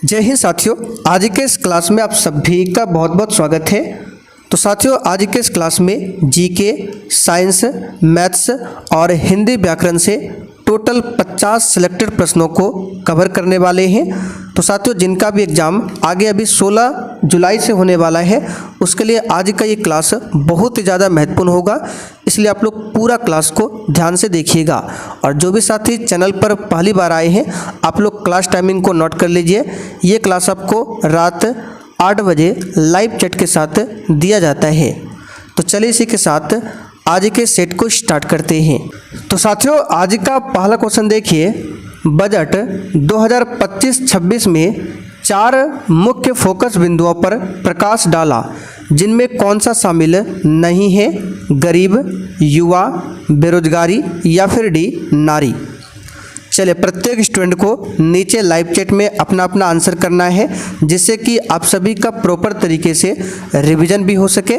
जय हिंद साथियों, आज के इस क्लास में आप सभी का बहुत बहुत स्वागत है। तो साथियों, आज के इस क्लास में जीके, साइंस, मैथ्स और हिंदी व्याकरण से टोटल 50 सिलेक्टेड प्रश्नों को कवर करने वाले हैं। तो साथियों, जिनका भी एग्ज़ाम आगे अभी 16 जुलाई से होने वाला है, उसके लिए आज का ये क्लास बहुत ही ज़्यादा महत्वपूर्ण होगा, इसलिए आप लोग पूरा क्लास को ध्यान से देखिएगा। और जो भी साथी चैनल पर पहली बार आए हैं, आप लोग क्लास टाइमिंग को नोट कर लीजिए। ये क्लास आपको रात 8 बजे लाइव चैट के साथ दिया जाता है। तो चलिए इसी के साथ आज के सेट को स्टार्ट करते हैं। तो साथियों, आज का पहला क्वेश्चन देखिए। बजट 2025-26 में 4 मुख्य फोकस बिंदुओं पर प्रकाश डाला, जिनमें कौन सा शामिल नहीं है? गरीब, युवा, बेरोजगारी या फिर डी नारी। चलिए, प्रत्येक स्टूडेंट को नीचे लाइव चैट में अपना अपना आंसर करना है, जिससे कि आप सभी का प्रॉपर तरीके से रिवीजन भी हो सके।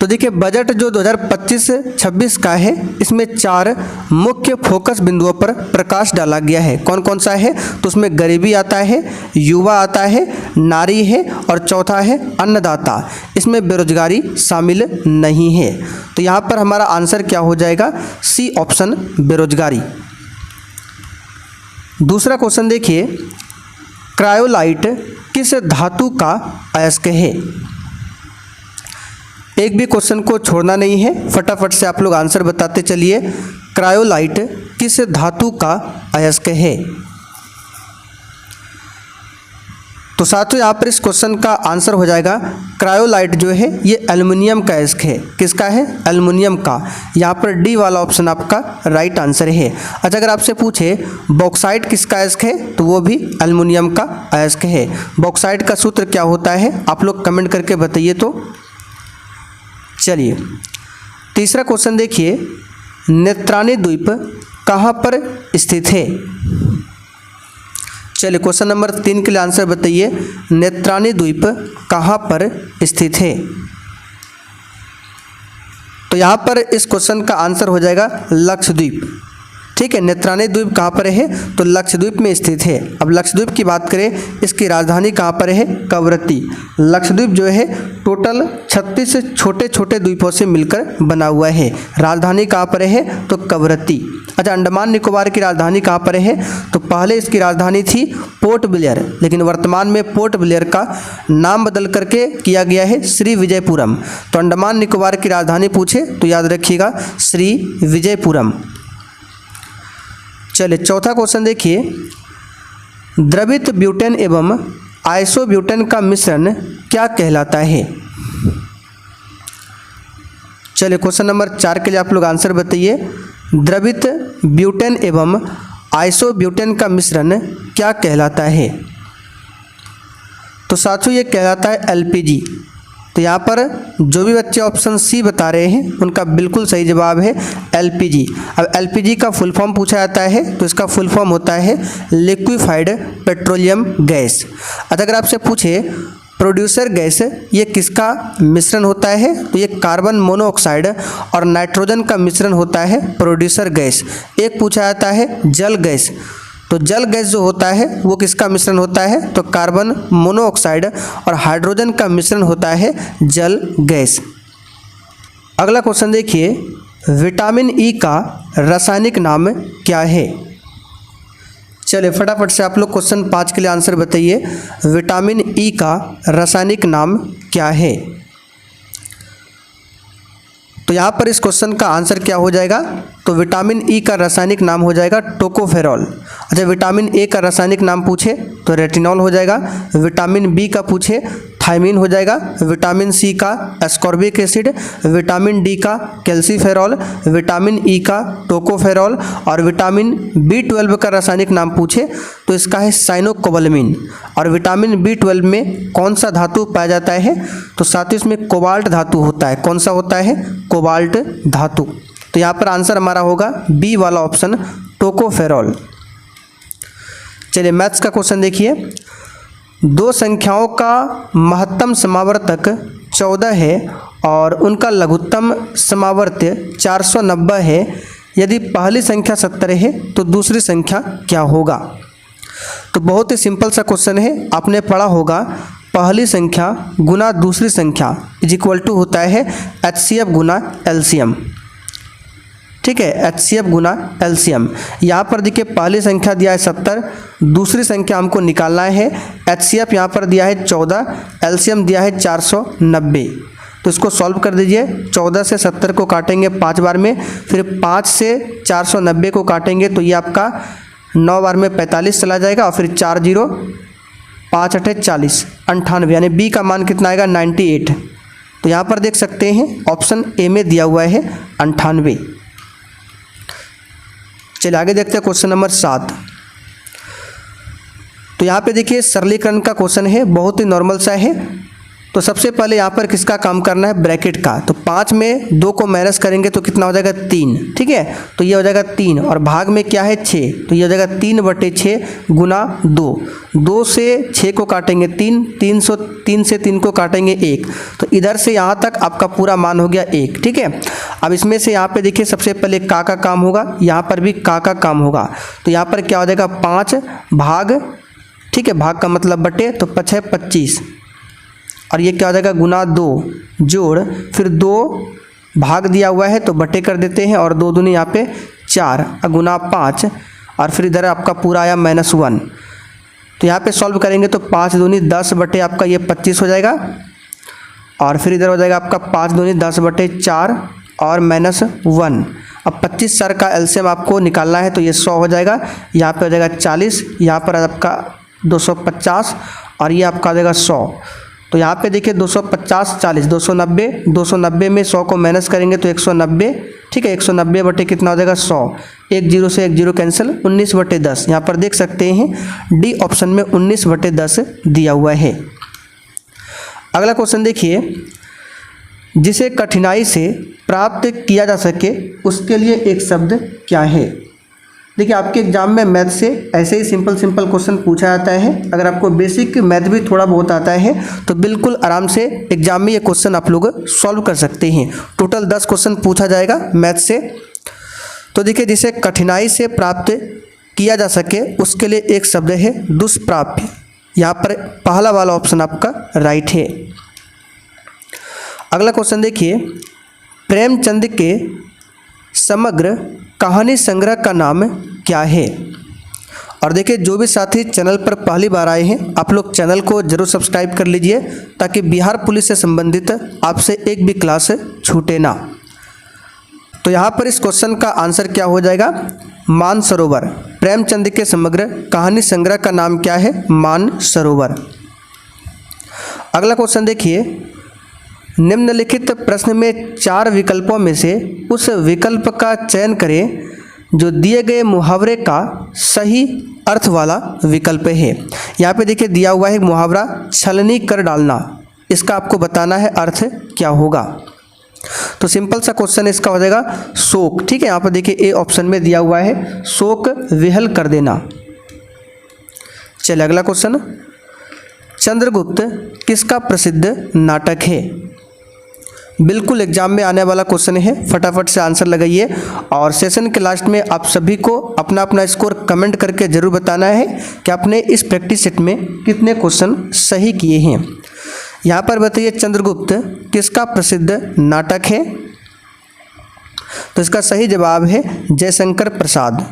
तो देखिए, बजट जो 2025-26 का है, इसमें 4 मुख्य फोकस बिंदुओं पर प्रकाश डाला गया है। कौन कौन सा है? तो उसमें गरीबी आता है, युवा आता है, नारी है और चौथा है अन्नदाता। इसमें बेरोजगारी शामिल नहीं है। तो यहाँ पर हमारा आंसर क्या हो जाएगा? सी ऑप्शन, बेरोजगारी। दूसरा क्वेश्चन देखिए। क्रायोलाइट किस धातु का अयस्क है? एक भी क्वेश्चन को छोड़ना नहीं है, फटाफट से आप लोग आंसर बताते चलिए। क्रायोलाइट किस धातु का अयस्क है? तो साथियों, यहाँ पर इस क्वेश्चन का आंसर हो जाएगा, क्रायोलाइट जो है ये एल्युमिनियम का अयस्क है। किसका है? एल्युमिनियम का। यहाँ पर डी वाला ऑप्शन आपका राइट आंसर है। अच्छा, अगर आपसे पूछे बॉक्साइट किसका अयस्क है, तो वो भी एल्युमिनियम का अयस्क है। बॉक्साइट का सूत्र क्या होता है? आप लोग कमेंट करके बताइए। तो चलिए, तीसरा क्वेश्चन देखिए। नेत्रानी द्वीप कहाँ पर स्थित है? चलिए, क्वेश्चन नंबर 3 के लिए आंसर बताइए। नेत्रानी द्वीप कहाँ पर स्थित है? तो यहाँ पर इस क्वेश्चन का आंसर हो जाएगा लक्षद्वीप। ठीक है, नेत्रानी द्वीप कहाँ पर है? तो लक्षद्वीप में स्थित है। अब लक्षद्वीप की बात करें, इसकी राजधानी कहाँ पर है? कवरत्ती। लक्षद्वीप जो है टोटल 36 छोटे छोटे द्वीपों से मिलकर बना हुआ है। राजधानी कहाँ पर है? तो कवरत्ती। अच्छा, अंडमान निकोबार की राजधानी कहाँ पर है? तो पहले इसकी राजधानी थी पोर्ट ब्लेयर, लेकिन वर्तमान में पोर्ट ब्लेयर का नाम बदल करके किया गया है श्री विजयपुरम। तो अंडमान निकोबार की राजधानी पूछे तो याद रखिएगा श्री विजयपुरम। चलिए, चौथा क्वेश्चन देखिए। द्रवित ब्यूटेन एवं आइसोब्यूटेन का मिश्रण क्या कहलाता है? चलिए, क्वेश्चन नंबर 4 के लिए आप लोग आंसर बताइए। द्रवित ब्यूटेन एवं आइसोब्यूटेन का मिश्रण क्या कहलाता है? तो साथियों, ये कहलाता है एलपीजी। तो यहाँ पर जो भी बच्चे ऑप्शन सी बता रहे हैं, उनका बिल्कुल सही जवाब है एलपीजी। अब एलपीजी का फुल फॉर्म पूछा जाता है, तो इसका फुल फॉर्म होता है लिक्विफाइड पेट्रोलियम गैस। अगर आपसे पूछे प्रोड्यूसर गैस ये किसका मिश्रण होता है, तो ये कार्बन मोनोऑक्साइड और नाइट्रोजन का मिश्रण होता है प्रोड्यूसर गैस। एक पूछा जाता है जल गैस, तो जल गैस जो होता है वो किसका मिश्रण होता है? तो कार्बन मोनोऑक्साइड और हाइड्रोजन का मिश्रण होता है जल गैस। अगला क्वेश्चन देखिए। विटामिन ई का रासायनिक नाम क्या है? चलिए, फटाफट से आप लोग क्वेश्चन 5 के लिए आंसर बताइए। विटामिन ई का रासायनिक नाम क्या है? तो यहाँ पर इस क्वेश्चन का आंसर क्या हो जाएगा? तो विटामिन ई का रासायनिक नाम हो जाएगा टोकोफेरॉल। अच्छा, विटामिन ए का रासायनिक नाम पूछे तो रेटिनॉल हो जाएगा। विटामिन बी का पूछे थायमीन हो जाएगा। विटामिन सी का एस्कॉर्बिक एसिड, विटामिन डी का कैल्सीफेरॉल, विटामिन ई का टोकोफेरॉल और विटामिन B12 का रासायनिक नाम पूछे तो इसका है साइनोकोबालामिन। और विटामिन B12 में कौन सा धातु पाया जाता है? तो साथ ही इसमें कोबाल्ट धातु होता है। कौन सा होता है? कोबाल्ट धातु। तो यहाँ पर आंसर हमारा होगा बी वाला ऑप्शन, टोकोफेरॉल। चलिए, मैथ्स का क्वेश्चन देखिए। 2 संख्याओं का महत्तम समावर्तक 14 है और उनका लघुत्तम समावर्त्य 490 है। यदि पहली संख्या 70 है तो दूसरी संख्या क्या होगा? तो बहुत ही सिंपल सा क्वेश्चन है, आपने पढ़ा होगा पहली संख्या गुना दूसरी संख्या इज इक्वल टू होता है HCF गुना LCM। ठीक है, HCF गुना LCM। यहाँ पर देखिए पहली संख्या दिया है 70, दूसरी संख्या हमको निकालना है। HCF यहाँ पर दिया है 14, LCM दिया है 490। तो इसको सॉल्व कर दीजिए। 14 से 70 को काटेंगे 5 बार में, फिर 5 से 490 को काटेंगे तो ये आपका 9 बार में 45 चला जाएगा, और फिर 4 0 5 8 40 98, यानी बी का मान कितना आएगा 98। तो यहाँ पर देख सकते हैं ऑप्शन ए में दिया हुआ है 98। चलिए आगे देखते हैं क्वेश्चन नंबर 7। तो यहाँ पे देखिए सरलीकरण का क्वेश्चन है, बहुत ही नॉर्मल सा है। तो सबसे पहले यहाँ पर किसका काम करना है, ब्रैकेट का। तो 5 में 2 को माइनस करेंगे तो कितना हो जाएगा 3। ठीक है, तो ये हो जाएगा 3, और भाग में क्या है 6, तो ये हो जाएगा 3/6 गुना 2। 2 से 6 को काटेंगे 3, 3 से 3 को काटेंगे 1। तो इधर से यहाँ तक आपका पूरा मान हो गया 1। ठीक है, अब इसमें से यहाँ पे देखिए सबसे पहले का काम होगा, यहाँ पर भी का काम होगा। तो यहाँ पर क्या हो जाएगा 5 भाग, ठीक है, भाग का मतलब बटे, तो 5 है 25, और ये क्या हो जाएगा गुना 2 जोड़, फिर 2 भाग दिया हुआ है तो बटे कर देते हैं, और 2 दूनी यहाँ पे 4 गुना 5, और फिर इधर आपका पूरा आया -1। तो यहाँ पे सॉल्व करेंगे तो 5 दूनी 10 बटे आपका ये 25 हो जाएगा, और फिर इधर हो जाएगा आपका 5 दूनी 10/4 और -1। अब 25 सर का एलसीएम आपको निकालना है तो ये 100 हो जाएगा, यहाँ पे हो जाएगा 40, यहाँ पर आपका 250, और ये आपका आ जाएगा 100। तो यहाँ पे देखिए 250 40 290, 290 में 100 को माइनस करेंगे तो 190। ठीक है, 190 बटे कितना हो जाएगा 100, 1 0 से 1 0 कैंसिल, 19/10। यहाँ पर देख सकते हैं डी ऑप्शन में 19/10 दिया हुआ है। अगला क्वेश्चन देखिए, जिसे कठिनाई से प्राप्त किया जा सके उसके लिए एक शब्द क्या है। देखिए आपके एग्जाम में मैथ से ऐसे ही सिंपल क्वेश्चन पूछा जाता है। अगर आपको बेसिक मैथ भी थोड़ा बहुत आता है तो बिल्कुल आराम से एग्जाम में ये क्वेश्चन आप लोग सॉल्व कर सकते हैं। टोटल 10 क्वेश्चन पूछा जाएगा मैथ से। तो देखिए जिसे कठिनाई से प्राप्त किया जा सके उसके लिए एक शब्द है दुष्प्राप्य। यहाँ पर पहला वाला ऑप्शन आपका राइट है। अगला क्वेश्चन देखिए, प्रेमचंद के समग्र कहानी संग्रह का नाम क्या है। और देखिए जो भी साथी चैनल पर पहली बार आए हैं आप लोग चैनल को जरूर सब्सक्राइब कर लीजिए ताकि बिहार पुलिस से संबंधित आपसे एक भी क्लास छूटे ना। तो यहाँ पर इस क्वेश्चन का आंसर क्या हो जाएगा, मानसरोवर। प्रेमचंद के समग्र कहानी संग्रह का नाम क्या है, मानसरोवर। अगला क्वेश्चन देखिए, निम्नलिखित प्रश्न में 4 विकल्पों में से उस विकल्प का चयन करें जो दिए गए मुहावरे का सही अर्थ वाला विकल्प है। यहाँ पे देखिए दिया हुआ है मुहावरा छलनी कर डालना, इसका आपको बताना है अर्थ क्या होगा। तो सिंपल सा क्वेश्चन इसका हो जाएगा शोक। ठीक है, यहाँ पर देखिए ए ऑप्शन में दिया हुआ है शोक विहल कर देना। चलिए अगला क्वेश्चन, चंद्रगुप्त किसका प्रसिद्ध नाटक है। बिल्कुल एग्जाम में आने वाला क्वेश्चन है, फटाफट से आंसर लगाइए। और सेशन के लास्ट में आप सभी को अपना अपना स्कोर कमेंट करके ज़रूर बताना है कि आपने इस प्रैक्टिस सेट में कितने क्वेश्चन सही किए हैं। यहाँ पर बताइए चंद्रगुप्त किसका प्रसिद्ध नाटक है। तो इसका सही जवाब है जयशंकर प्रसाद।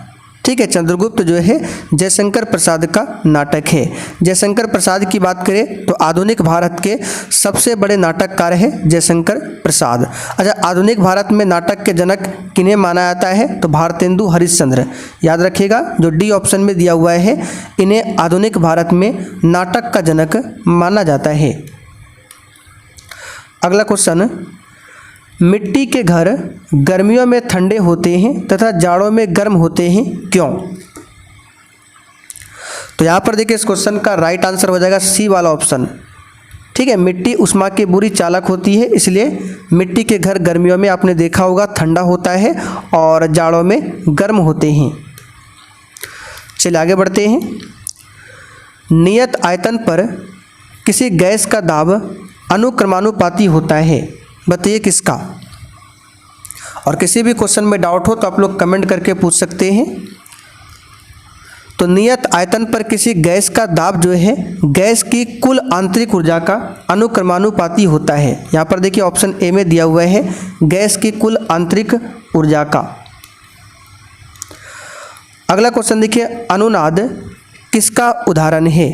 ठीक है, चंद्रगुप्त जो है जयशंकर प्रसाद का नाटक है। जयशंकर प्रसाद की बात करें तो आधुनिक भारत के सबसे बड़े नाटककार है जयशंकर प्रसाद। अच्छा, आधुनिक भारत में नाटक के जनक किन्हें माना जाता है, तो भारतेंदु हरिश्चंद्र। याद रखिएगा जो डी ऑप्शन में दिया हुआ है, इन्हें आधुनिक भारत में नाटक का जनक माना जाता है। अगला क्वेश्चन, मिट्टी के घर गर्मियों में ठंडे होते हैं तथा जाड़ों में गर्म होते हैं क्यों। तो यहाँ पर देखिए इस क्वेश्चन का राइट आंसर हो जाएगा सी वाला ऑप्शन। ठीक है, मिट्टी उष्मा की बुरी चालक होती है, इसलिए मिट्टी के घर गर्मियों में आपने देखा होगा ठंडा होता है और जाड़ों में गर्म होते हैं। चलिए आगे बढ़ते हैं। नियत आयतन पर किसी गैस का दाब अनुक्रमानुपाती होता है, बताइए किसका। और किसी भी क्वेश्चन में डाउट हो तो आप लोग कमेंट करके पूछ सकते हैं। तो नियत आयतन पर किसी गैस का दाब जो है गैस की कुल आंतरिक ऊर्जा का अनुक्रमानुपाती होता है। यहाँ पर देखिए ऑप्शन ए में दिया हुआ है गैस की कुल आंतरिक ऊर्जा का। अगला क्वेश्चन देखिए, अनुनाद किसका उदाहरण है?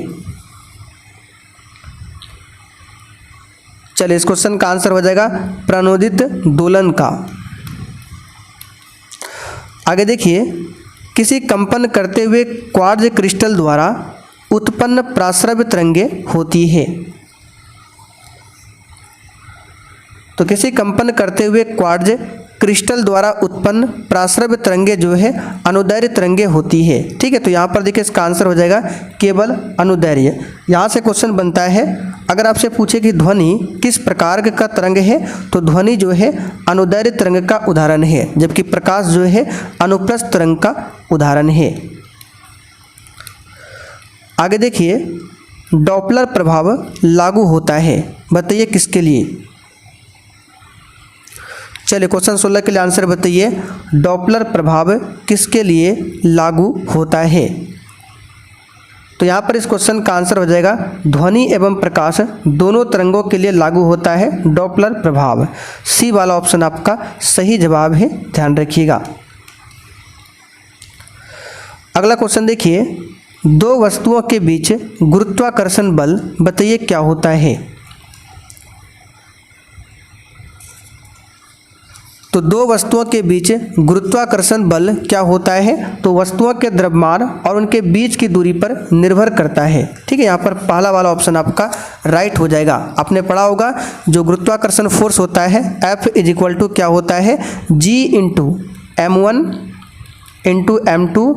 चलिए इस क्वेश्चन का आंसर हो जाएगा प्रणोदित दोलन का। आगे देखिए, किसी कंपन करते हुए क्वार्ट्ज क्रिस्टल द्वारा उत्पन्न प्राश्रव्य तरंगें होती है। तो किसी कंपन करते हुए क्वार्ट्ज क्रिस्टल द्वारा उत्पन्न प्राश्रव्य तरंगें जो है अनुदैर्घ्य तरंगें होती है। ठीक है, तो यहाँ पर देखिए इसका आंसर हो जाएगा केवल अनुदैर्घ्य। यहाँ से क्वेश्चन बनता है, अगर आपसे पूछे कि ध्वनि किस प्रकार का तरंग है तो ध्वनि जो है अनुदैर्घ्य तरंग का उदाहरण है, जबकि प्रकाश जो है अनुप्रस्थ तरंग का उदाहरण है। आगे देखिए, डॉपलर प्रभाव लागू होता है, बताइए किसके लिए? चलिए क्वेश्चन 16 के लिए आंसर बताइए, डॉपलर प्रभाव किसके लिए लागू होता है? तो यहाँ पर इस क्वेश्चन का आंसर हो जाएगा ध्वनि एवं प्रकाश दोनों तरंगों के लिए लागू होता है डॉपलर प्रभाव। सी वाला ऑप्शन आपका सही जवाब है, ध्यान रखिएगा। अगला क्वेश्चन देखिए, दो वस्तुओं के बीच गुरुत्वाकर्षण बल बताइए क्या होता है? तो दो वस्तुओं के बीच गुरुत्वाकर्षण बल क्या होता है? तो वस्तुओं के द्रव्यमान और उनके बीच की दूरी पर निर्भर करता है। ठीक है, यहाँ पर पहला वाला ऑप्शन आपका राइट हो जाएगा। आपने पढ़ा होगा जो गुरुत्वाकर्षण फोर्स होता है F = क्या होता है? G × M1 × M2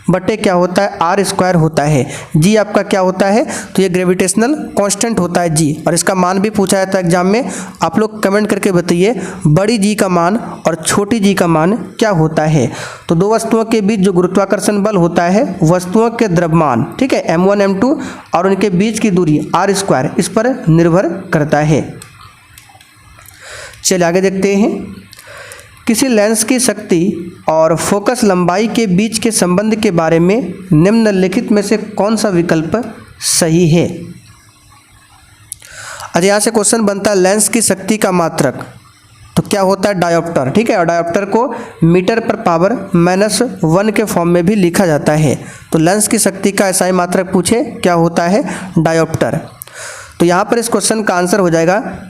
बटे क्या होता है? R² होता है। G आपका क्या होता है? तो ये ग्रेविटेशनल कांस्टेंट होता है G, और इसका मान भी पूछा जाता है एग्जाम में। आप लोग कमेंट करके बताइए बड़ी G का मान और छोटी G का मान क्या होता है। तो दो वस्तुओं के बीच जो गुरुत्वाकर्षण बल होता है वस्तुओं के द्रव्यमान, ठीक है, M1 M2 और उनके बीच की दूरी R², इस पर निर्भर करता है। चलिए आगे देखते हैं, किसी लेंस की शक्ति और फोकस लंबाई के बीच के संबंध के बारे में निम्नलिखित में से कौन सा विकल्प सही है? अच्छा, यहाँ से क्वेश्चन बनता है लेंस की शक्ति का मात्रक तो क्या होता है? डायोप्टर। ठीक है, और डायोप्टर को मीटर/(-1) के फॉर्म में भी लिखा जाता है। तो लेंस की शक्ति का SI मात्रक पूछे क्या होता है? डायोप्टर। तो यहाँ पर इस क्वेश्चन का आंसर हो जाएगा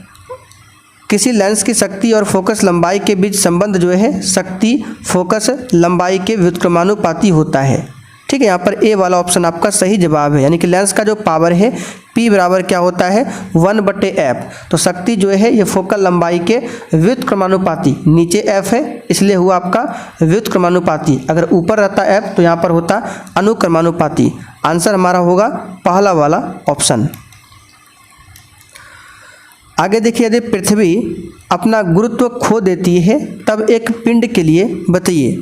किसी लेंस की शक्ति और फोकस लंबाई के बीच संबंध जो है शक्ति फोकस लंबाई के व्युत्क्रमानुपाती होता है। ठीक है, यहाँ पर ए वाला ऑप्शन आपका सही जवाब है, यानी कि लेंस का जो पावर है P बराबर क्या होता है? 1/F। तो शक्ति जो है ये फोकल लंबाई के व्युत्क्रमानुपाती, नीचे F है इसलिए हुआ आपका व्युत्क्रमानुपाती, अगर ऊपर रहता F तो यहाँ पर होता अनुक्रमानुपाती। आंसर हमारा होगा पहला वाला ऑप्शन। आगे देखिए, यदि पृथ्वी अपना गुरुत्व खो देती है तब एक पिंड के लिए बताइए।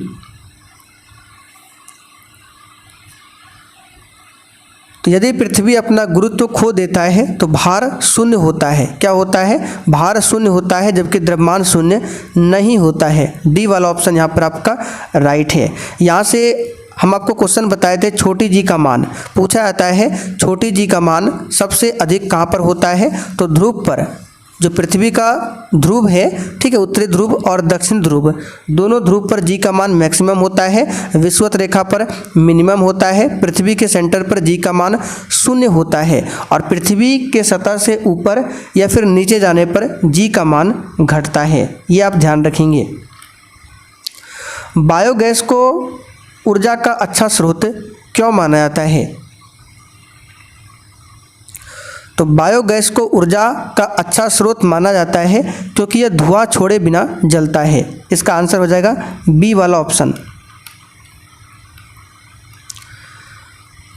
तो यदि पृथ्वी अपना गुरुत्व खो देता है तो भार शून्य होता है। क्या होता है? भार शून्य होता है, जबकि द्रव्यमान शून्य नहीं होता है। डी वाला ऑप्शन यहाँ पर आपका राइट है। यहाँ से हम आपको क्वेश्चन बताए थे छोटी जी का मान पूछा जाता है। छोटी जी का मान सबसे अधिक कहाँ पर होता है? तो ध्रुव पर, जो पृथ्वी का ध्रुव है, ठीक है, उत्तरी ध्रुव और दक्षिण ध्रुव दोनों ध्रुव पर जी का मान मैक्सिमम होता है, विषुवत रेखा पर मिनिमम होता है, पृथ्वी के सेंटर पर जी का मान शून्य होता है, और पृथ्वी के सतह से ऊपर या फिर नीचे जाने पर जी का मान घटता है। ये आप ध्यान रखेंगे। बायोगैस को ऊर्जा का अच्छा स्रोत क्यों माना जाता है? तो बायोगैस को ऊर्जा का अच्छा स्रोत माना जाता है क्योंकि यह धुआं छोड़े बिना जलता है। इसका आंसर हो जाएगा बी वाला ऑप्शन।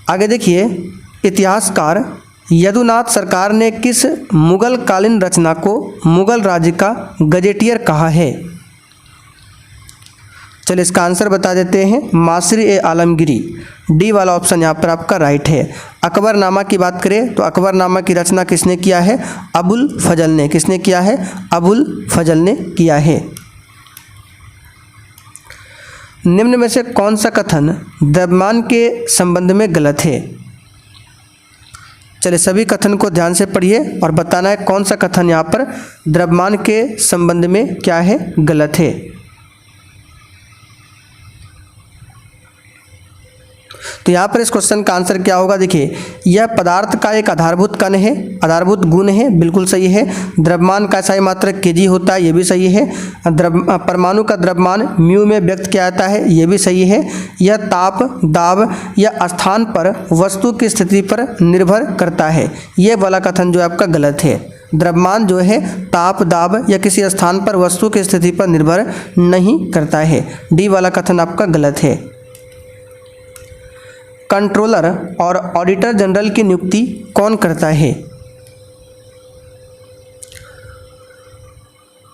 आगे देखिए, इतिहासकार यदुनाथ सरकार ने किस मुगल कालीन रचना को मुगल राज्य का गजेटियर कहा है? चलिए इसका आंसर बता देते हैं, मासरी-ए-आलमगीरी। डी वाला ऑप्शन यहाँ पर आपका राइट है। अकबरनामा की बात करें तो अकबरनामा की रचना किसने किया है? अबुल फजल ने। किसने किया है? अबुल फजल ने किया है। निम्न में से कौन सा कथन द्रव्यमान के संबंध में गलत है। चलिए सभी कथन को ध्यान से पढ़िए और बताना है कौन सा कथन यहाँ पर द्रव्यमान के संबंध में क्या है, गलत है। तो यहाँ पर इस क्वेश्चन का आंसर क्या होगा, देखिए यह पदार्थ का एक आधारभूत कण है, आधारभूत गुण है, बिल्कुल सही है। द्रव्यमान का SI मात्रक kg होता है, ये भी सही है। परमाणु का द्रव्यमान म्यू में व्यक्त किया जाता है, ये भी सही है। यह ताप, दाब या स्थान पर वस्तु की स्थिति पर निर्भर करता है, ये वाला कथन जो आपका गलत है। द्रव्यमान जो है ताप, दाब या किसी स्थान पर वस्तु की स्थिति पर निर्भर नहीं करता है, डी वाला कथन आपका गलत है। कंट्रोलर और ऑडिटर जनरल की नियुक्ति कौन करता है।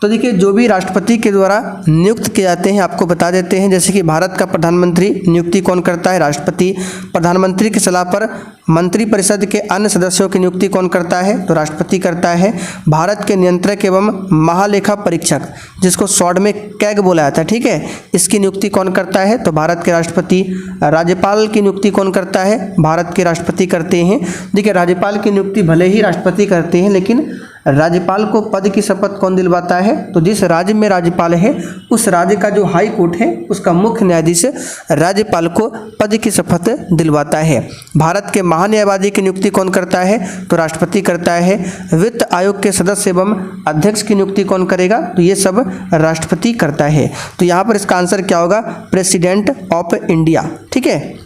तो देखिए जो भी राष्ट्रपति के द्वारा नियुक्त किए जाते हैं आपको बता देते हैं। जैसे कि भारत का प्रधानमंत्री नियुक्ति कौन करता है, राष्ट्रपति। प्रधानमंत्री की सलाह पर मंत्रिपरिषद के अन्य सदस्यों की नियुक्ति कौन करता है, तो राष्ट्रपति करता है। भारत के नियंत्रक एवं महालेखा परीक्षक, जिसको शॉर्ट में कैग बोला जाता है, ठीक है, इसकी नियुक्ति कौन करता है, तो भारत के राष्ट्रपति। राज्यपाल की नियुक्ति कौन करता है, भारत के राष्ट्रपति करते हैं। देखिए राज्यपाल की नियुक्ति भले ही राष्ट्रपति करते हैं, लेकिन राज्यपाल को पद की शपथ कौन दिलवाता है, तो जिस राज्य में राज्यपाल है उस राज्य का जो हाई कोर्ट है उसका मुख्य न्यायाधीश राज्यपाल को पद की शपथ दिलवाता है। भारत के महान्यायवादी की नियुक्ति कौन करता है, तो राष्ट्रपति करता है। वित्त आयोग के सदस्य एवं अध्यक्ष की नियुक्ति कौन करेगा, तो ये सब राष्ट्रपति करता है। तो यहाँ पर इसका आंसर क्या होगा, प्रेसिडेंट ऑफ इंडिया, ठीक है।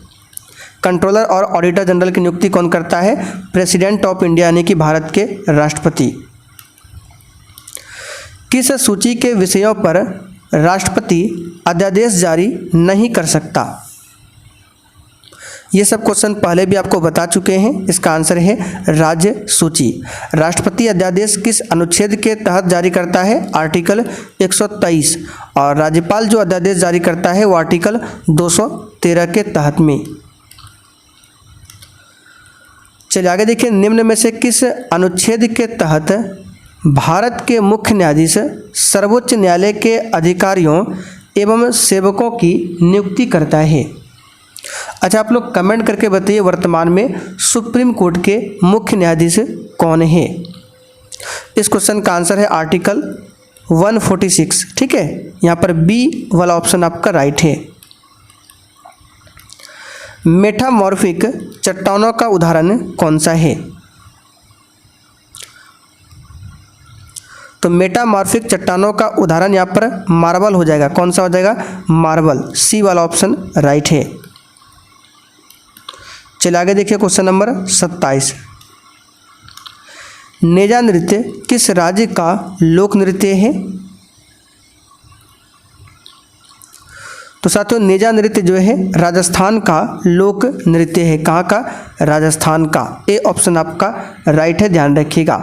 कंट्रोलर और ऑडिटर जनरल की नियुक्ति कौन करता है, प्रेसिडेंट ऑफ इंडिया यानी कि भारत के राष्ट्रपति। किस सूची के विषयों पर राष्ट्रपति अध्यादेश जारी नहीं कर सकता। ये सब क्वेश्चन पहले भी आपको बता चुके हैं। इसका आंसर है राज्य सूची। राष्ट्रपति अध्यादेश किस अनुच्छेद के तहत जारी करता है, आर्टिकल 123। और राज्यपाल जो अध्यादेश जारी करता है वो आर्टिकल 213 के तहत में। चलिए आगे देखिए, निम्न में से किस अनुच्छेद के तहत भारत के मुख्य न्यायाधीश सर्वोच्च न्यायालय के अधिकारियों एवं सेवकों की नियुक्ति करता है। अच्छा आप लोग कमेंट करके बताइए वर्तमान में सुप्रीम कोर्ट के मुख्य न्यायाधीश कौन है। इस क्वेश्चन का आंसर है आर्टिकल 146, ठीक है। यहाँ पर बी वाला ऑप्शन आपका राइट है। मेटामॉर्फिक चट्टानों का उदाहरण कौन सा है, तो मेटामॉर्फिक चट्टानों का उदाहरण यहाँ पर मार्बल हो जाएगा। कौन सा हो जाएगा, मार्बल, सी वाला ऑप्शन राइट है। चलिए आगे देखिए क्वेश्चन नंबर 27। नेजा नृत्य किस राज्य का लोक नृत्य है, तो साथियों नेजा नृत्य जो है राजस्थान का लोक नृत्य है। कहाँ का, राजस्थान का, ए ऑप्शन आपका राइट है, ध्यान रखिएगा।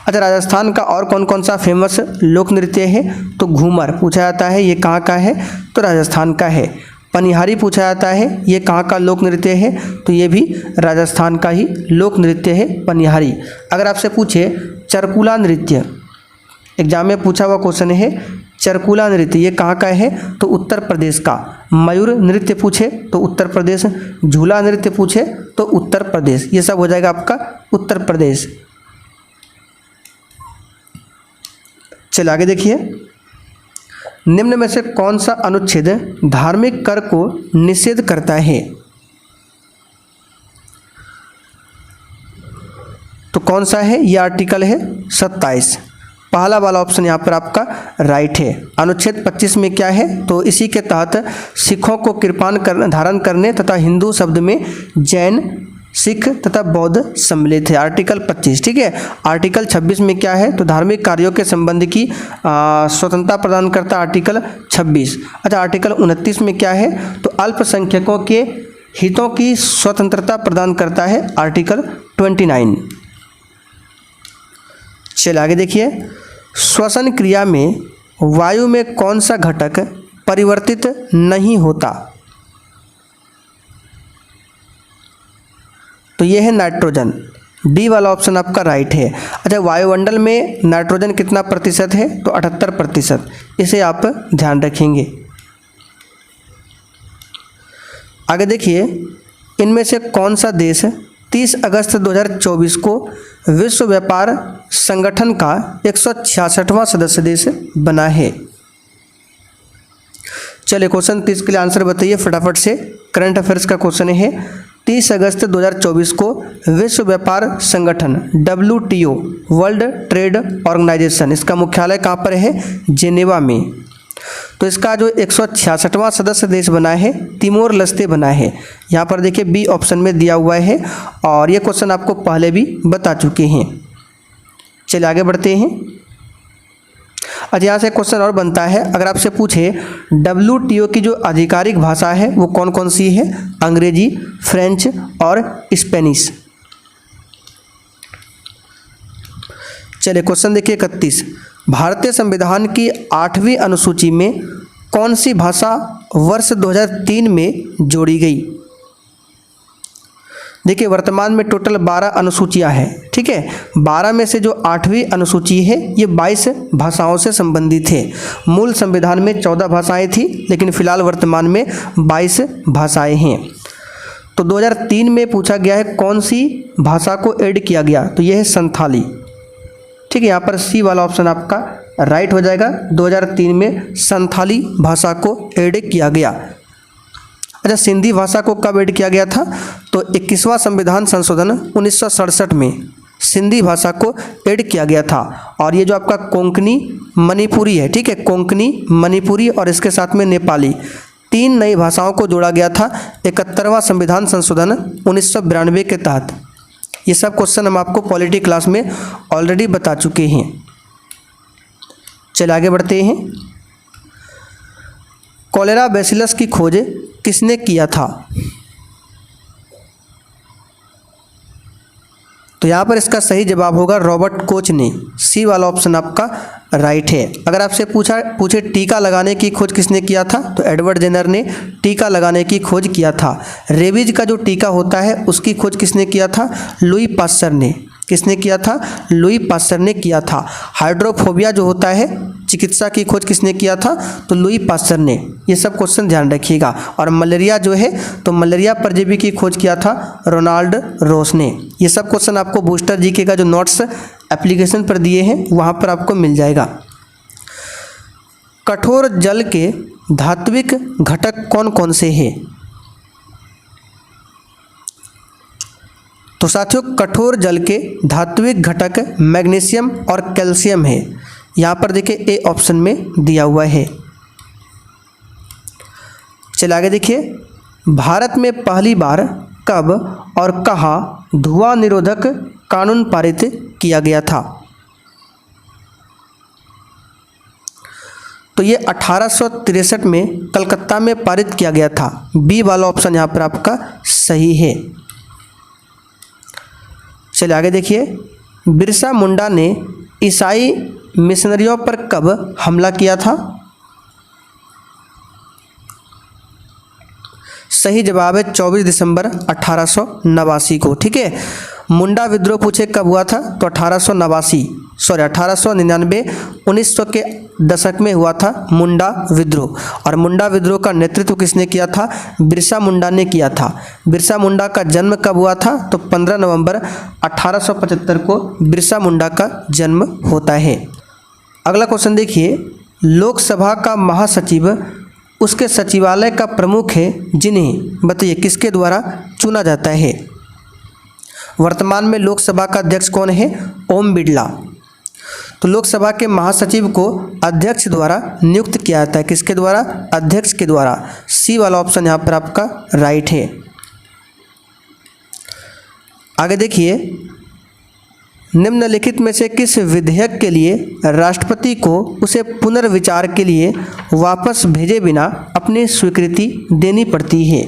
अच्छा राजस्थान का और कौन कौन सा फेमस लोक नृत्य है, तो घूमर पूछा जाता है, ये कहाँ का है, तो राजस्थान का है। पनिहारी पूछा जाता है, ये कहाँ का लोक नृत्य है, तो ये भी राजस्थान का ही लोक नृत्य है, पनिहारी। अगर आपसे पूछे चरकुला नृत्य, एग्जाम में पूछा हुआ क्वेश्चन है, चरकुला नृत्य ये कहाँ का है, तो उत्तर प्रदेश का। मयूर नृत्य पूछे तो उत्तर प्रदेश, झूला नृत्य पूछे तो उत्तर प्रदेश, ये सब हो जाएगा आपका उत्तर प्रदेश। चलिए आगे देखिए, निम्न में से कौन सा अनुच्छेद धार्मिक कर को निषेध करता है, तो कौन सा है, ये आर्टिकल है 27, पहला वाला ऑप्शन यहाँ पर आपका राइट है। अनुच्छेद 25 में क्या है, तो इसी के तहत सिखों को कृपाण धारण करने तथा हिंदू शब्द में जैन, सिख तथा बौद्ध सम्मिलित है, आर्टिकल 25, ठीक है। आर्टिकल 26 में क्या है, तो धार्मिक कार्यों के संबंध की स्वतंत्रता प्रदान करता आर्टिकल 26। अच्छा आर्टिकल 29 में क्या है, तो अल्पसंख्यकों के हितों की स्वतंत्रता प्रदान करता है, आर्टिकल 29। चलिए आगे देखिए, श्वसन क्रिया में वायु में कौन सा घटक परिवर्तित नहीं होता, तो ये है नाइट्रोजन, डी वाला ऑप्शन आपका राइट है। अच्छा वायुमंडल में नाइट्रोजन कितना प्रतिशत है, तो 78%, इसे आप ध्यान रखेंगे। आगे देखिए, इनमें से कौन सा देश 30 अगस्त 2024 को विश्व व्यापार संगठन का 166वां सदस्य देश बना है? चलिए क्वेश्चन 30 के लिए आंसर बताइए फटाफट से। करंट अफेयर्स का क्वेश्चन है, 30 अगस्त 2024 को विश्व व्यापार संगठन WTO वर्ल्ड ट्रेड ऑर्गेनाइजेशन, इसका मुख्यालय कहाँ पर है? जेनेवा में। तो इसका जो 166वां सदस्य देश बना है तिमोर लेस्ते बना है। यहाँ पर देखिए बी ऑप्शन में दिया हुआ है और ये क्वेश्चन आपको पहले भी बता चुके हैं। चलिए आगे बढ़ते हैं। अच्छा, यहाँ से क्वेश्चन और बनता है, अगर आपसे पूछे WTO की जो आधिकारिक भाषा है वो कौन कौन सी है? अंग्रेजी, फ्रेंच और स्पेनिश। चलिए क्वेश्चन देखिए 31, भारतीय संविधान की 8वीं अनुसूची में कौन सी भाषा वर्ष 2003 में जोड़ी गई? देखिए वर्तमान में टोटल 12 अनुसूचियां हैं, ठीक है। 12 में से जो 8वीं अनुसूची है ये 22 भाषाओं से संबंधित है। मूल संविधान में 14 भाषाएं थी, लेकिन फिलहाल वर्तमान में 22 भाषाएं हैं। तो 2003 में पूछा गया है कौन सी भाषा को ऐड किया गया, तो यह है संथाली, ठीक है। यहाँ पर सी वाला ऑप्शन आपका राइट हो जाएगा। 2003 में संथाली भाषा को ऐड किया गया। अच्छा, सिंधी भाषा को कब ऐड किया गया था? तो 21वां संविधान संशोधन 1967 में सिंधी भाषा को ऐड किया गया था। और ये जो आपका कोंकणी मणिपुरी है, ठीक है, कोंकणी मणिपुरी और इसके साथ में नेपाली, 3 नई भाषाओं को जोड़ा गया था 71वां संविधान संशोधन 1992 के तहत। ये सब क्वेश्चन हम आपको पॉलिटी क्लास में ऑलरेडी बता चुके हैं। चलिए आगे बढ़ते हैं। कॉलेरा बैसिलस की खोज किसने किया था? तो यहाँ पर इसका सही जवाब होगा रॉबर्ट कोच ने। सी वाला ऑप्शन आपका राइट है। अगर आपसे पूछे टीका लगाने की खोज किसने किया था, तो एडवर्ड जेनर ने टीका लगाने की खोज किया था। रेबीज का जो टीका होता है उसकी खोज किसने किया था? लुई पास्चर ने। किसने किया था? लुई पास्चर ने किया था। हाइड्रोफोबिया जो होता है चिकित्सा की खोज किसने किया था? तो लुई पास्चर ने। ये सब क्वेश्चन ध्यान रखिएगा। और मलेरिया जो है, तो मलेरिया परजीवी की खोज किया था रोनाल्ड रोस ने। ये सब क्वेश्चन आपको बूस्टर जीके का जो नोट्स एप्लीकेशन पर दिए हैं वहाँ पर आपको मिल जाएगा। कठोर जल के धात्विक घटक कौन कौन से हैं? तो साथियों कठोर जल के धात्विक घटक मैग्नीशियम और कैल्शियम है। यहाँ पर देखिए ए ऑप्शन में दिया हुआ है। चलिए आगे देखिए, भारत में पहली बार कब और कहाँ धुआं निरोधक कानून पारित किया गया था? तो ये 1863 में कलकत्ता में पारित किया गया था। बी वाला ऑप्शन यहाँ पर आपका सही है। चलिए आगे देखिए, बिरसा मुंडा ने ईसाई मिशनरियों पर कब हमला किया था? सही जवाब है 24 दिसंबर 1889 को, ठीक है। मुंडा विद्रोह पूछे कब हुआ था, तो 1899 1900 के दशक में हुआ था मुंडा विद्रोह। और मुंडा विद्रोह का नेतृत्व किसने किया था? बिरसा मुंडा ने किया था। बिरसा मुंडा का जन्म कब हुआ था? तो 15 नवंबर 1875 को बिरसा मुंडा का जन्म होता है। अगला क्वेश्चन देखिए, लोकसभा का महासचिव उसके सचिवालय का प्रमुख है जिन्हें बताइए किसके द्वारा चुना जाता है? वर्तमान में लोकसभा का अध्यक्ष कौन है? ओम बिड़ला। तो लोकसभा के महासचिव को अध्यक्ष द्वारा नियुक्त किया जाता है। किसके द्वारा? अध्यक्ष के द्वारा। सी वाला ऑप्शन यहाँ पर आपका राइट है। आगे देखिए, निम्नलिखित में से किस विधेयक के लिए राष्ट्रपति को उसे पुनर्विचार के लिए वापस भेजे बिना अपनी स्वीकृति देनी पड़ती है?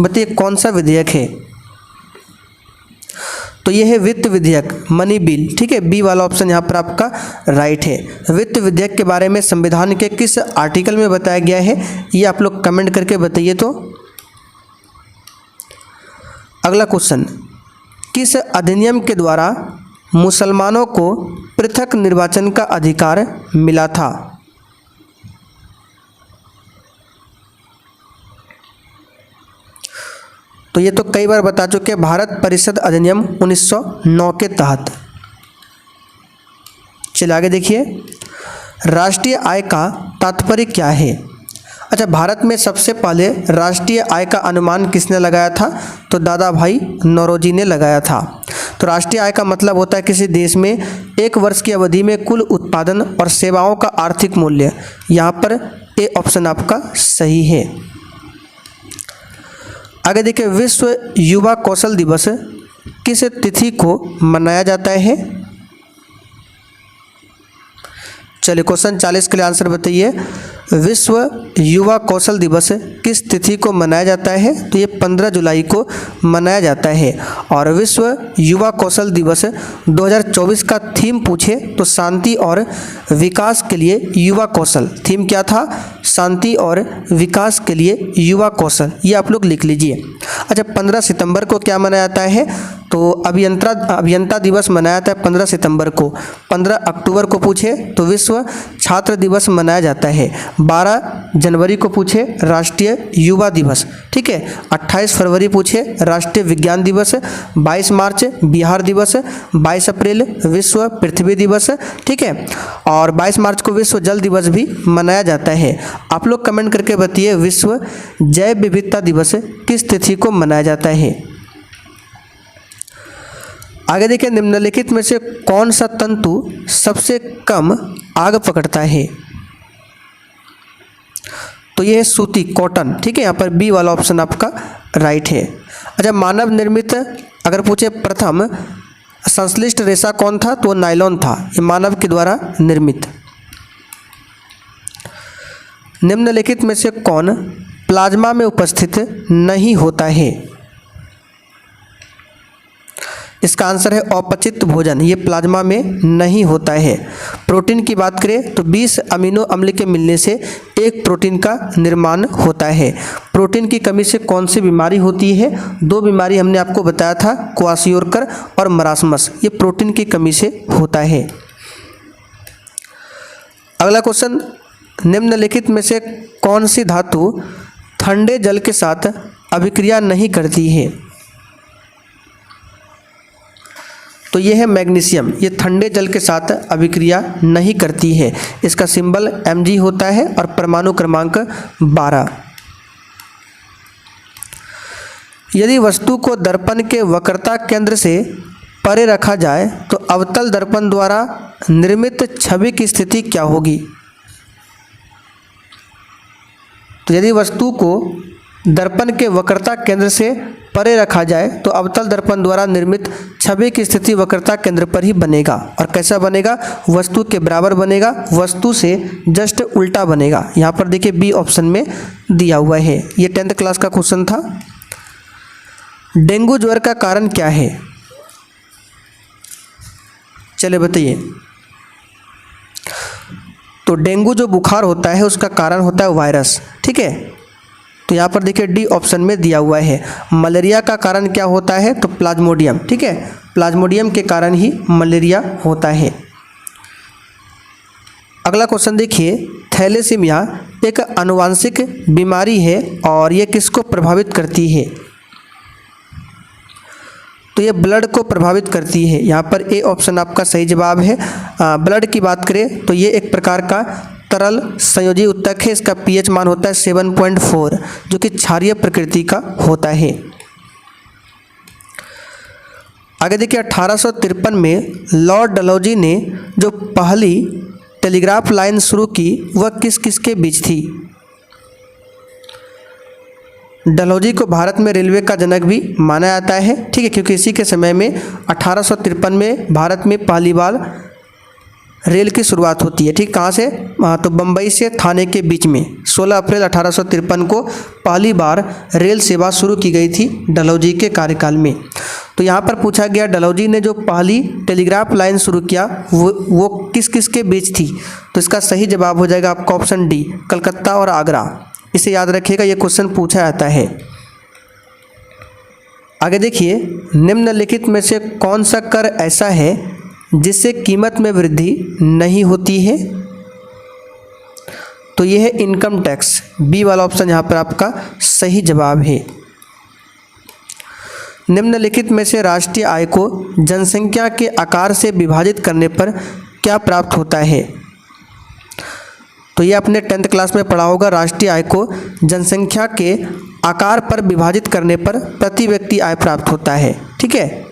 बताइए कौन सा विधेयक है? तो यह है वित्त विधेयक, मनी बिल, ठीक है। बी वाला ऑप्शन यहाँ पर आपका राइट है। वित्त विधेयक के बारे में संविधान के किस आर्टिकल में बताया गया है, ये आप लोग कमेंट करके बताइए। तो अगला क्वेश्चन, किस अधिनियम के द्वारा मुसलमानों को पृथक निर्वाचन का अधिकार मिला था? तो ये तो कई बार बता चुके हैं, भारत परिषद अधिनियम 1909 के तहत। चलिए आगे देखिए, राष्ट्रीय आय का तात्पर्य क्या है। अच्छा, भारत में सबसे पहले राष्ट्रीय आय का अनुमान किसने लगाया था, तो दादा भाई नौरोजी ने लगाया था। तो राष्ट्रीय आय का मतलब होता है किसी देश में एक वर्ष की अवधि में कुल उत्पादन और सेवाओं का आर्थिक मूल्य। यहाँ पर ए ऑप्शन आपका सही है। आगे देखिए, विश्व युवा कौशल दिवस किस तिथि को मनाया जाता है। चलिए क्वेश्चन 40 के लिए आंसर बताइए। विश्व युवा कौशल दिवस किस तिथि को मनाया जाता है, तो ये 15 जुलाई को मनाया जाता है। और विश्व युवा कौशल दिवस 2024 का थीम पूछे तो शांति और विकास के लिए युवा कौशल। थीम क्या था, शांति और विकास के लिए युवा कौशल, ये आप लोग लिख लीजिए। अच्छा, 15 सितंबर को क्या मनाया जाता है, तो अभियंता दिवस मनाया जाता है 15 सितंबर को। 15 अक्टूबर को पूछे तो विश्व छात्र दिवस मनाया जाता है। 12 जनवरी को पूछे राष्ट्रीय युवा दिवस, ठीक है। 28 फरवरी पूछे राष्ट्रीय विज्ञान दिवस। 22 मार्च बिहार दिवस। 22 अप्रैल विश्व पृथ्वी दिवस, ठीक है। और 22 मार्च को विश्व जल दिवस भी मनाया जाता है। आप लोग कमेंट करके बताइए, विश्व जैव विविधता दिवस किस तिथि को मनाया जाता है। आगे देखिए, निम्नलिखित में से कौन सा तंतु सबसे कम आग पकड़ता है, तो ये है सूती, कॉटन, ठीक है। यहाँ पर बी वाला ऑप्शन आपका राइट है। अच्छा, मानव निर्मित अगर पूछे प्रथम संश्लिष्ट रेशा कौन था, तो नायलॉन था, ये मानव के द्वारा निर्मित। निम्नलिखित में से कौन प्लाज्मा में उपस्थित नहीं होता है, इसका आंसर है अपचित भोजन, ये प्लाज्मा में नहीं होता है। प्रोटीन की बात करें तो 20 अमीनो अम्ल के मिलने से एक प्रोटीन का निर्माण होता है। प्रोटीन की कमी से कौन सी बीमारी होती है, 2 बीमारी हमने आपको बताया था, क्वाशियोरकर और मरासमस, ये प्रोटीन की कमी से होता है। अगला क्वेश्चन, निम्नलिखित में से कौन सी धातु ठंडे जल के साथ अभिक्रिया नहीं करती है, तो ये है मैग्नीशियम, ये ठंडे जल के साथ अभिक्रिया नहीं करती है। इसका सिंबल Mg होता है और परमाणु क्रमांक 12। यदि वस्तु को दर्पण के वक्रता केंद्र से परे रखा जाए तो अवतल दर्पण द्वारा निर्मित छवि की स्थिति क्या होगी। तो यदि वस्तु को दर्पण के वक्रता केंद्र से परे रखा जाए तो अवतल दर्पण द्वारा निर्मित छवि की स्थिति वक्रता केंद्र पर ही बनेगा। और कैसा बनेगा, वस्तु के बराबर बनेगा, वस्तु से जस्ट उल्टा बनेगा। यहाँ पर देखिए बी ऑप्शन में दिया हुआ है, ये 10th क्लास का क्वेश्चन था। डेंगू ज्वर का कारण क्या है, चलिए बताइए। तो डेंगू जो बुखार होता है उसका कारण होता है वायरस, ठीक है। तो यहाँ पर देखिए डी ऑप्शन में दिया हुआ है। मलेरिया का कारण क्या होता है, तो प्लाज्मोडियम, ठीक है। प्लाज्मोडियम के कारण ही मलेरिया होता है। अगला क्वेश्चन देखिए, थैलेसीमिया एक आनुवांशिक बीमारी है और ये किसको प्रभावित करती है, तो ये ब्लड को प्रभावित करती है। यहाँ पर ए ऑप्शन आपका सही जवाब है। ब्लड की बात करें तो ये एक प्रकार का तरल संयोजी उत्तक है, इसका पीएच मान होता है 7.4, जो कि क्षारीय प्रकृति का होता है। आगे देखिए, 1853 में लॉर्ड डलहौजी ने जो पहली टेलीग्राफ लाइन शुरू की वह किस किस के बीच थी। डलहौजी को भारत में रेलवे का जनक भी माना जाता है, ठीक है, क्योंकि इसी के समय में 1853 में भारत में पहली बार रेल की शुरुआत होती है, ठीक। कहाँ से, तो बम्बई से थाने के बीच में 16 अप्रैल 1853 को पहली बार रेल सेवा शुरू की गई थी डलहौजी के कार्यकाल में। तो यहाँ पर पूछा गया डलहौजी ने जो पहली टेलीग्राफ लाइन शुरू किया वो किस किस के बीच थी, तो इसका सही जवाब हो जाएगा आपका ऑप्शन डी, कलकत्ता और आगरा। इसे याद रखिएगा, ये क्वेश्चन पूछा जाता है। आगे देखिए, निम्नलिखित में से कौन सा कर ऐसा है जिससे कीमत में वृद्धि नहीं होती है, तो यह है इनकम टैक्स, बी वाला ऑप्शन यहाँ पर आपका सही जवाब है। निम्नलिखित में से राष्ट्रीय आय को जनसंख्या के आकार से विभाजित करने पर क्या प्राप्त होता है? तो ये आपने 10th क्लास में पढ़ा होगा। राष्ट्रीय आय को जनसंख्या के आकार पर विभाजित करने पर प्रति व्यक्ति आय प्राप्त होता है। ठीक है,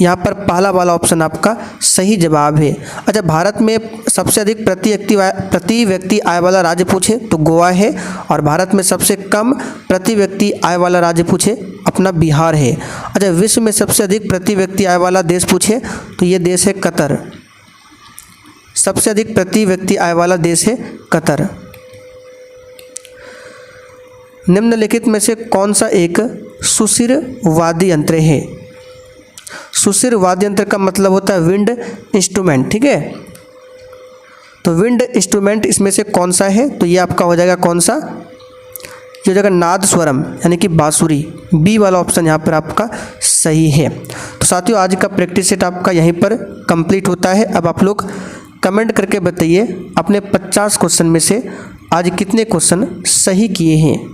यहाँ पर पहला वाला ऑप्शन आपका सही जवाब है। अच्छा, भारत में सबसे अधिक प्रति व्यक्ति आय वाला राज्य पूछे तो गोवा है, और भारत में सबसे कम प्रति व्यक्ति आय वाला राज्य पूछे अपना बिहार है। अच्छा, विश्व में सबसे अधिक प्रति व्यक्ति आय वाला देश पूछे तो ये देश है कतर। सबसे अधिक प्रति व्यक्ति आय वाला देश है कतर। निम्नलिखित में से कौन सा एक सुशिर वाद्य यंत्र है? सुशिर वाद्य यंत्र का मतलब होता है विंड इंस्ट्रूमेंट। ठीक है, तो विंड इंस्ट्रूमेंट इसमें से कौन सा है? तो ये आपका हो जाएगा कौन सा? ये हो जाएगा नाद स्वरम यानी कि बांसुरी। बी वाला ऑप्शन यहाँ पर आपका सही है। तो साथियों, आज का प्रैक्टिस सेट आपका यहीं पर कंप्लीट होता है। अब आप लोग कमेंट करके बताइए अपने 50 क्वेश्चन में से आज कितने क्वेश्चन सही किए हैं।